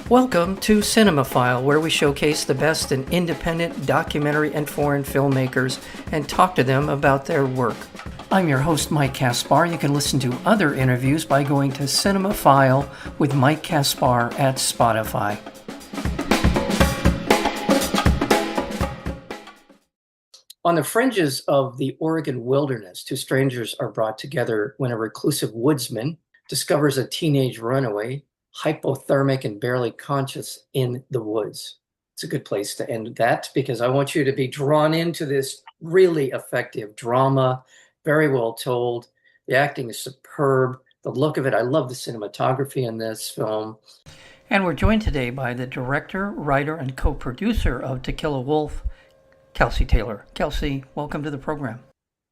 Welcome to Cinemaphile, where we showcase the best in independent documentary and foreign filmmakers and talk to them about their work. I'm your host, Mike Kaspar. You can listen to other interviews by going to Cinemaphile with Mike Kaspar at Spotify. On the fringes of the Oregon wilderness, two strangers are brought together when a reclusive woodsman discovers a teenage runaway, hypothermic and barely conscious, in the woods. It's a good place to end that because I want you to be drawn into this really effective drama, very well told. The acting is superb. The look of it, I love the cinematography in this film. And we're joined today by the director, writer, and co-producer of To Kill a Wolf, Kelsey Taylor. Kelsey, welcome to the program.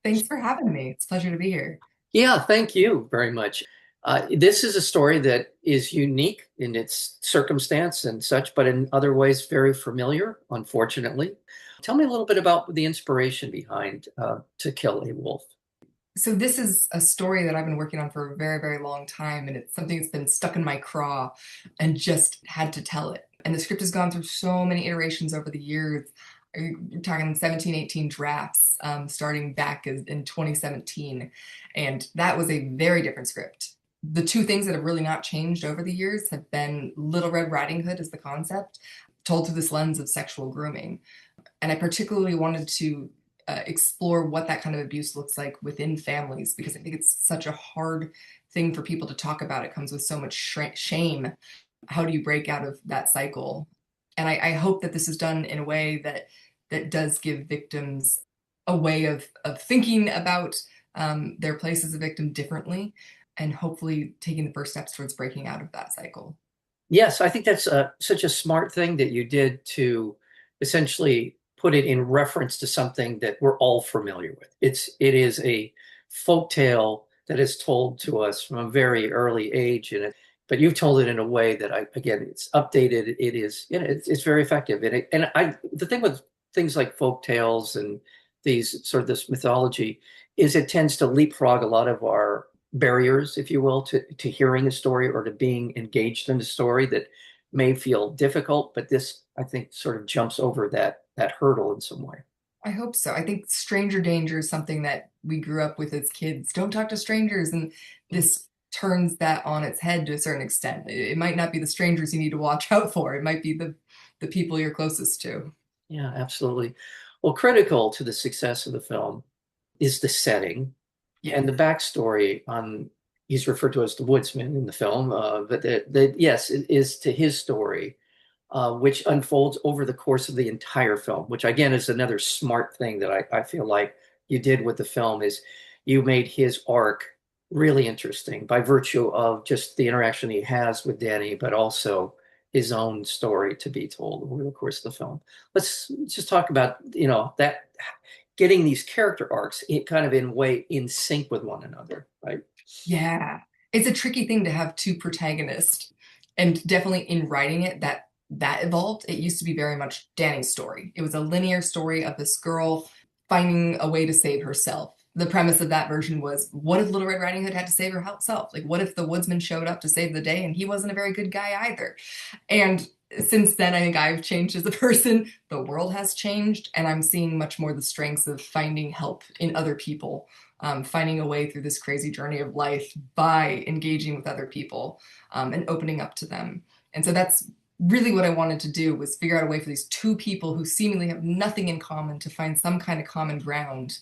Thanks for having me. It's a pleasure to be here. Yeah, thank you very much. This is a story that is unique in its circumstance and such, but in other ways very familiar, unfortunately. Tell me a little bit about the inspiration behind To Kill a Wolf. So this is a story that I've been working on for a very, very long time, and it's something that's been stuck in my craw and just had to tell it. And the script has gone through so many iterations over the years. You're talking 17, 18 drafts, starting back in 2017. And that was a very different script. The two things that have really not changed over the years have been Little Red Riding Hood as the concept, told through this lens of sexual grooming. And I particularly wanted to explore what that kind of abuse looks like within families, because I think it's such a hard thing for people to talk about. It comes with so much shame. How do you break out of that cycle? And I hope that this is done in a way that does give victims a way of thinking about their place as a victim differently, and hopefully taking the first steps towards breaking out of that cycle. Yes, I think that's such a smart thing that you did to essentially put it in reference to something that we're all familiar with. It is a folktale that is told to us from a very early age, but you've told it in a way that it's updated. It is, it's very effective. The thing with things like folktales and these sort of this mythology is it tends to leapfrog a lot of our barriers, if you will, to hearing a story or to being engaged in a story that may feel difficult, but this, I think, sort of jumps over that hurdle in some way. I hope so. I think stranger danger is something that we grew up with as kids. Don't talk to strangers, and this turns that on its head to a certain extent. It might not be the strangers you need to watch out for. It might be the people you're closest to. Yeah, absolutely. Well, critical to the success of the film is the setting. Yeah. And the backstory on, he's referred to as the Woodsman in the film, but yes, it is to his story, which unfolds over the course of the entire film, which again is another smart thing that I feel like you did with the film, is you made his arc really interesting by virtue of just the interaction he has with Dani, but also his own story to be told over the course of the film. Let's just talk about, that getting these character arcs kind of in sync with one another, right? Yeah. It's a tricky thing to have two protagonists. And definitely in writing it, that evolved. It used to be very much Dani's story. It was a linear story of this girl finding a way to save herself. The premise of that version was, what if Little Red Riding Hood had to save herself? Like, what if the woodsman showed up to save the day and he wasn't a very good guy either? And since then, I think I've changed as a person. The world has changed, and I'm seeing much more the strengths of finding help in other people, finding a way through this crazy journey of life by engaging with other people and opening up to them. And so that's really what I wanted to do, was figure out a way for these two people who seemingly have nothing in common to find some kind of common ground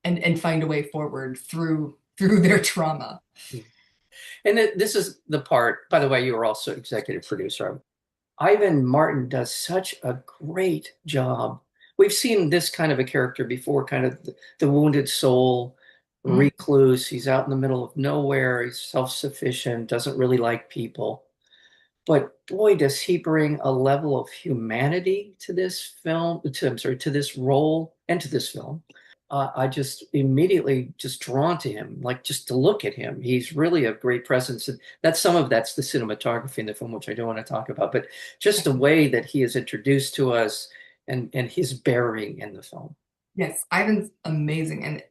and find a way forward through their trauma. And this is the part, by the way, you were also executive producer. Ivan Martin does such a great job. We've seen this kind of a character before, kind of the wounded soul, recluse. He's out in the middle of nowhere. He's self-sufficient, doesn't really like people. But boy, does he bring a level of humanity to this film, to this role and to this film. I just immediately just drawn to him, like just to look at him. He's really a great presence. And that's the cinematography in the film, which I don't want to talk about, but just the way that he is introduced to us and his bearing in the film. Yes, Ivan's amazing. And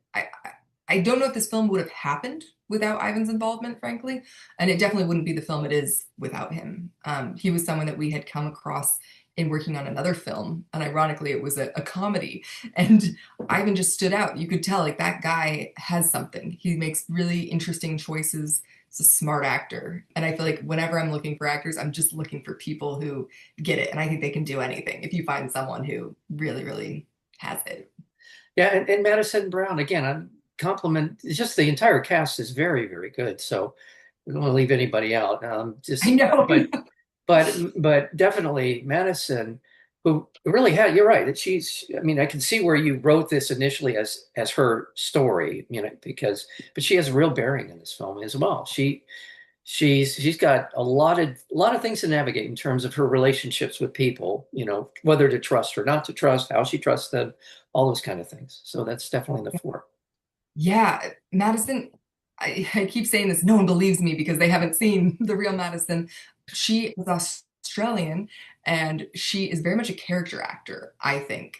I don't know if this film would have happened without Ivan's involvement, frankly, and it definitely wouldn't be the film it is without him. He was someone that we had come across in working on another film, and ironically, it was a comedy. And Ivan just stood out. You could tell, like, that guy has something. He makes really interesting choices. He's a smart actor, and I feel like whenever I'm looking for actors, I'm just looking for people who get it, and I think they can do anything if you find someone who really, really has it. Yeah, and Madison Brown again. I compliment. It's just the entire cast is very, very good. So we don't want to leave anybody out. I Just know. but definitely Madison, who really had. You're right. That she's. I mean, I can see where you wrote this initially as her story. You know, because but she has a real bearing in this film as well. She's got a lot of things to navigate in terms of her relationships with people, you know, whether to trust or not to trust, how she trusts them, all those kind of things. So that's definitely in the fore. Yeah, Madison, I keep saying this, no one believes me because they haven't seen the real Madison. She is Australian and she is very much a character actor, I think.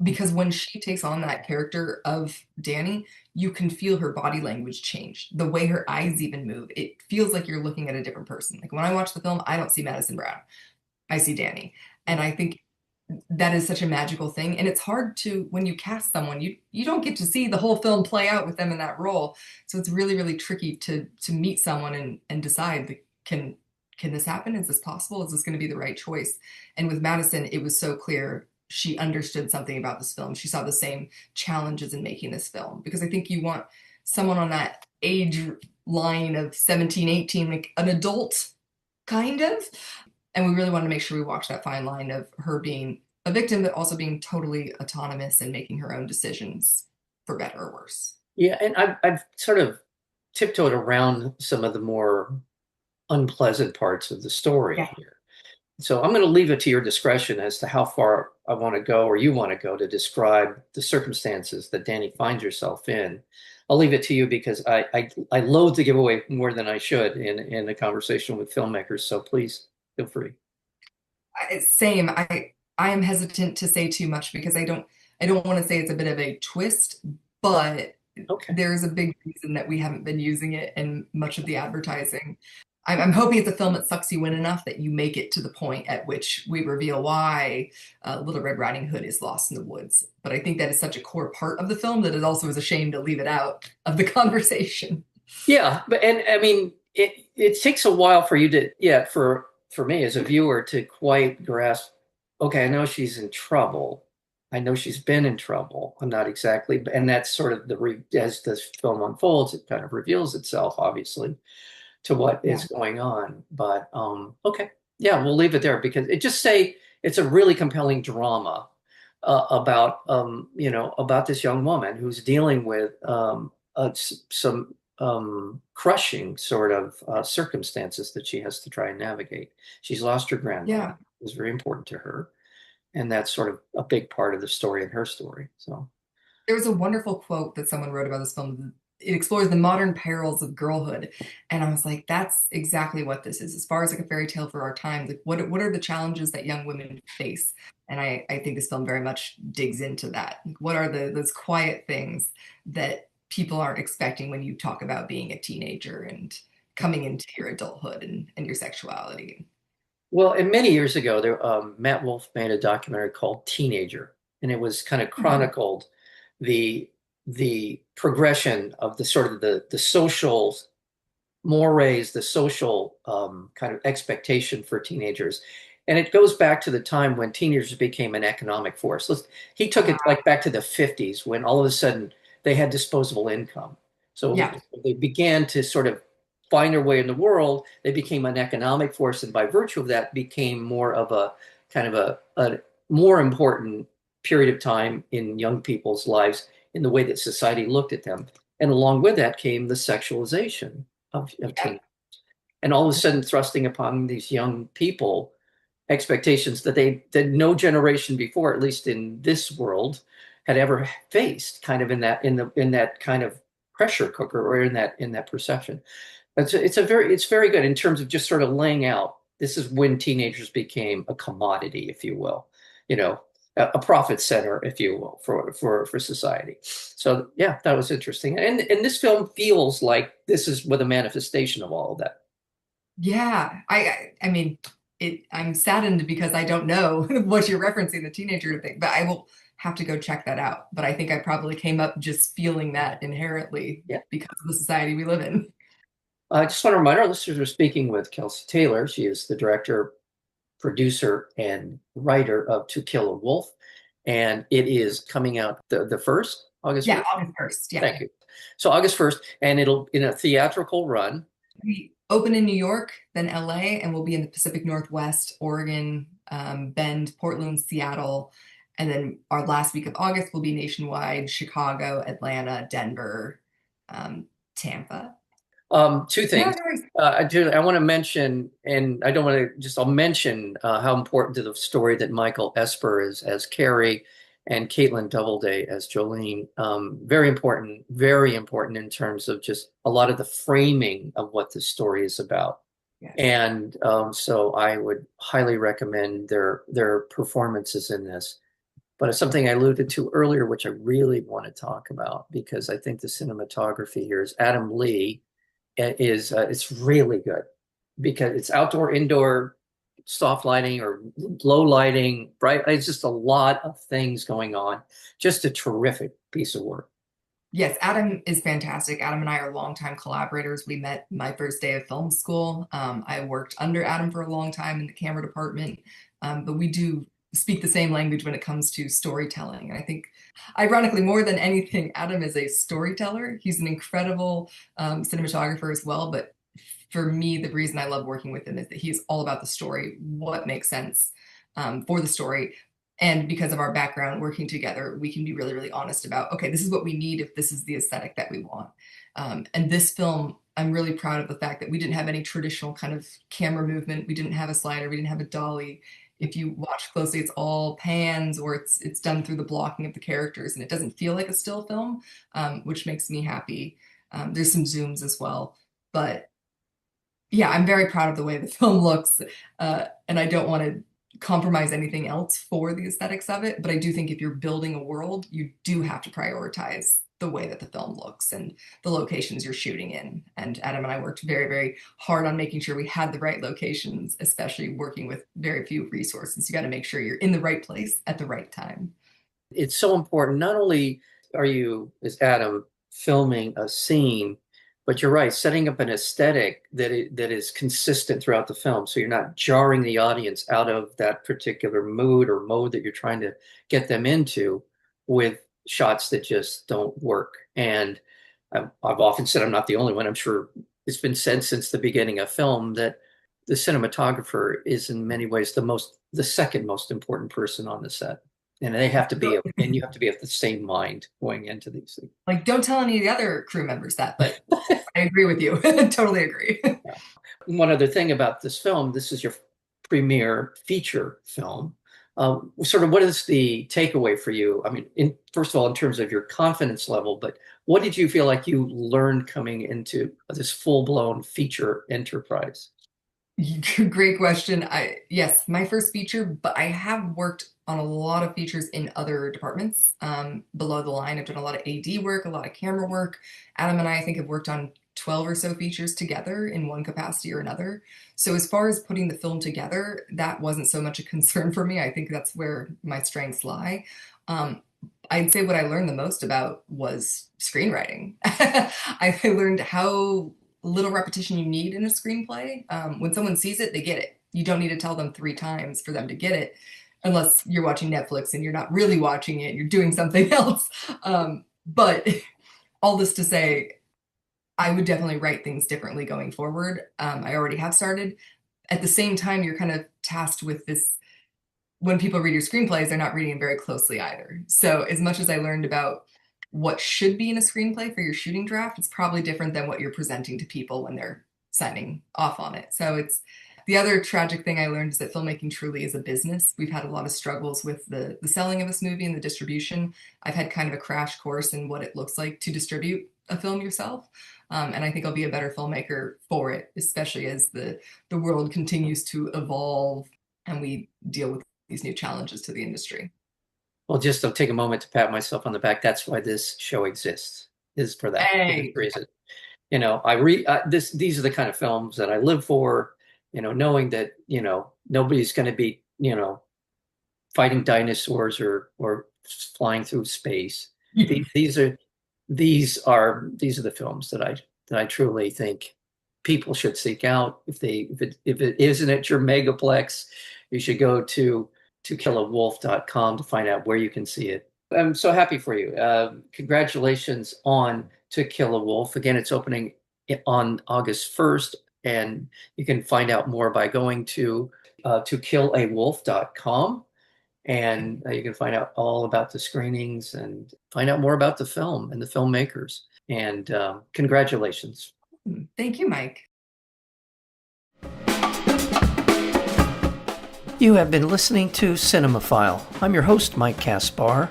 Because when she takes on that character of Dani, you can feel her body language change. The way her eyes even move, it feels like you're looking at a different person. Like when I watch the film, I don't see Madison Brown. I see Dani. And I think that is such a magical thing. And it's hard to, when you cast someone, you don't get to see the whole film play out with them in that role. So it's really, really tricky to meet someone and decide like, can this happen? Is this possible? Is this going to be the right choice? And with Madison, it was so clear she understood something about this film. She saw the same challenges in making this film. Because I think you want someone on that age line of 17, 18, like an adult kind of. And we really wanted to make sure we walked that fine line of her being a victim, but also being totally autonomous and making her own decisions for better or worse. Yeah, and I've sort of tiptoed around some of the more unpleasant parts of the story Yeah. here. So I'm going to leave it to your discretion as to how far I want to go or you want to go to describe the circumstances that Dani finds herself in. I'll leave it to you because I loathe to give away more than I should in a conversation with filmmakers. So please feel free. Same. I am hesitant to say too much because I don't want to say it's a bit of a twist, but Okay. there's a big reason that we haven't been using it in much of the advertising. I'm hoping it's a film that sucks you in enough that you make it to the point at which we reveal why Little Red Riding Hood is lost in the woods. But I think that is such a core part of the film that it also is a shame to leave it out of the conversation. Yeah, but and I mean it takes a while for you to yeah for me as a viewer to quite grasp. Okay, I know she's in trouble. I know she's been in trouble. I'm not exactly, and that's sort of as the film unfolds, it kind of reveals itself, obviously, to what Yeah. is going on. But okay, yeah, we'll leave it there because it just say it's a really compelling drama about about this young woman who's dealing with some crushing sort of circumstances that she has to try and navigate. She's lost her grandmother. Yeah. It was very important to her, and that's sort of a big part of the story and her story. So There was a wonderful quote that someone wrote about this film. It explores the modern perils of girlhood. And I was like, that's exactly what this is. As far as like a fairy tale for our time, like what are the challenges that young women face? And I think this film very much digs into that. Like, what are those quiet things that people aren't expecting when you talk about being a teenager and coming into your adulthood and your sexuality? well, and many years ago, Matt Wolf made a documentary called Teenager, and it was kind of Mhm. chronicled the the progression of the sort of the social mores, the social kind of expectation for teenagers. And it goes back to the time when teenagers became an economic force. He took it Uh, like back to the 50s when all of a sudden they had disposable income. So yeah. they began to sort of find their way in the world. They became an economic force, and by virtue of that, became more of a kind of a more important period of time in young people's lives in the way that society looked at them. And along with that came the sexualization of Yeah. teen, and all of a sudden thrusting upon these young people expectations that no generation before, at least in this world, had ever faced, kind of in that kind of pressure cooker or in that perception. It's very good in terms of just sort of laying out this is when teenagers became a commodity, if you will, you know. a profit center, if you will, for society. So yeah, that was interesting. And this film feels like this is with a manifestation of all of that. Yeah, I mean, I'm saddened because I don't know what you're referencing, the teenager thing, but I will have to go check that out. But I think I probably came up just feeling that inherently Yeah. because of the society we live in. I just want to remind our listeners we're speaking with Kelsey Taylor. She is the director, producer, and writer of To Kill a Wolf. And it is coming out the 1st, August Yeah, 1st. August 1st. Yeah. Thank you. So August 1st, and it'll in a theatrical run. We open in New York, then LA, and we'll be in the Pacific Northwest, Oregon, Bend, Portland, Seattle. And then our last week of August will be nationwide, Chicago, Atlanta, Denver, Tampa. Two No, things. no, I want to mention, and I don't want to just, I'll mention how important to the story that Michael Esper is as Carrie and Caitlin Doubleday as Jolene. Very important in terms of just a lot of the framing of what the story is about. yes. And so I would highly recommend their performances in this. But it's something I alluded to earlier, which I really want to talk about because I think the cinematography here is Adam Lee is it's really good because it's outdoor, indoor, soft lighting or low lighting, bright. It's just a lot of things going on. Just a terrific piece of work. Yes, Adam is fantastic. Adam and I are longtime collaborators. We met my first day of film school. I worked under Adam for a long time in the camera department, but we do speak the same language when it comes to storytelling. And I think, ironically, more than anything, Adam is a storyteller. He's an incredible cinematographer as well. But for me, the reason I love working with him is that he's all about the story, what makes sense for the story. And because of our background working together, we can be really, really honest about, okay, this is what we need if this is the aesthetic that we want. And this film, I'm really proud of the fact that we didn't have any traditional kind of camera movement. We didn't have a slider. We didn't have a dolly. If you watch closely, it's all pans or it's done through the blocking of the characters, and it doesn't feel like a still film, which makes me happy. There's some zooms as well, but yeah, I'm very proud of the way the film looks, and I don't want to compromise anything else for the aesthetics of it. But I do think if you're building a world, you do have to prioritize the way that the film looks and the locations you're shooting in. And Adam and I worked very, very hard on making sure we had the right locations, especially working with very few resources. You got to make sure you're in the right place at the right time. It's so important. Not only are you, as Adam, filming a scene, but you're right, setting up an aesthetic that is consistent throughout the film. So you're not jarring the audience out of that particular mood or mode that you're trying to get them into with shots that just don't work. And I've often said, I'm not the only one. I'm sure it's been said since the beginning of film that the cinematographer is in many ways the second most important person on the set. And they have to be, and you have to be of the same mind going into these things. Like, don't tell any of the other crew members that, but I agree with you. Totally agree. Yeah. One other thing about this film, this is your premiere feature film. Sort of what is the takeaway for you? I mean, first of all, in terms of your confidence level, but what did you feel like you learned coming into this full-blown feature enterprise? Great question. Yes, my first feature, but I have worked on a lot of features in other departments below the line. I've done a lot of AD work, a lot of camera work. Adam and I think have worked on 12 or so features together in one capacity or another. So as far as putting the film together, that wasn't so much a concern for me. I think that's where my strengths lie. I'd say what I learned the most about was screenwriting. I learned how little repetition you need in a screenplay. When someone sees it, they get it. You don't need to tell them 3 times for them to get it, unless you're watching Netflix and you're not really watching it, you're doing something else. But all this to say, I would definitely write things differently going forward. I already have started. At the same time, you're kind of tasked with this. When people read your screenplays, they're not reading them very closely either. So as much as I learned about what should be in a screenplay for your shooting draft, it's probably different than what you're presenting to people when they're signing off on it. So it's the other tragic thing I learned is that filmmaking truly is a business. We've had a lot of struggles with the selling of this movie and the distribution. I've had kind of a crash course in what it looks like to distribute a film yourself. And I think I'll be a better filmmaker for it, especially as the world continues to evolve and we deal with these new challenges to the industry. Well, just I'll take a moment to pat myself on the back. That's why this show exists, is for that Hey. reason. These are the kind of films that I live for, knowing that, nobody's going to be, fighting dinosaurs or flying through space. These are the films that I truly think people should seek out. If it isn't at your megaplex, you should go to kilawolf.com to find out where you can see it. I'm so happy for you. Congratulations on To Kill a Wolf. Again, it's opening on August 1st, and you can find out more by going to tokillawolf.com, and you can find out all about the screenings and find out more about the film and the filmmakers. And congratulations. Thank you, Mike. You have been listening to Cinemaphile. I'm your host, Mike Kaspar,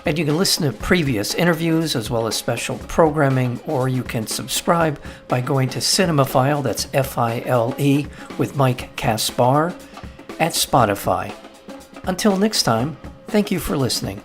and you can listen to previous interviews as well as special programming, or you can subscribe by going to Cinemaphile, that's F-I-L-E, with Mike Kaspar, at Spotify. Until next time, thank you for listening.